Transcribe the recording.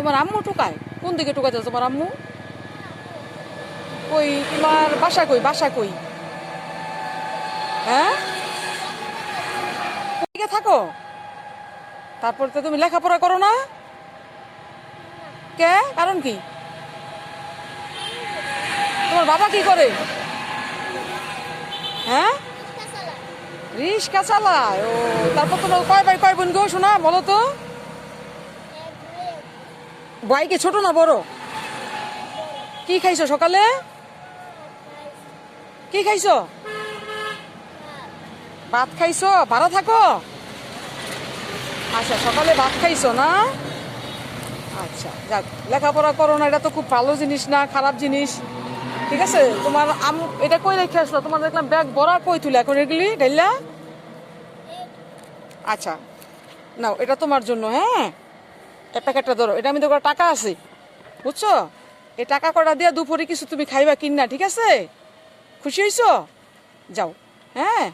তোমার আম্মু টুকায়? কোন দিকে টুকাইছে তোমার আম্মু? কই তোমার বাসা কই? বাসা কই? হ্যাঁ, কোন দিকে থাকো? তারপর তো তুমি লেখাপড়া করো না? কে, কারণ কি? তোমার বাবা কি করে? হ্যাঁ, রিক্সা চালায়। ও, তারপর তোমার কয় ভাই কয় বোন গো শোনা বলো তো? ভাই কি ছোট না বড়? কি খাইছো সকালে? কি খাইছো? ভাত খাইছো? ভাড়া থাকো? আচ্ছা, সকালে ভাত খাইছো না? আচ্ছা, যাক, লেখাপড়া করো না, এটা তো খুব ভালো জিনিস না, খারাপ জিনিস। ঠিক আছে, তোমার এটা কই রেখে আসলো? তোমার দেখলাম ব্যাগ ভরা, কই তুলে এখন এগুলি ঢাইলা? আচ্ছা, নাও, এটা তোমার জন্য। হ্যাঁ, এই প্যাকেটটা ধরো, এটা আমি তো টাকা আছে, বুঝছো? এই টাকা কটা দিয়ে দুপুরে কিছু তুমি খাইবা কিনা, ঠিক আছে? খুশি হইছো? যাও। হ্যাঁ।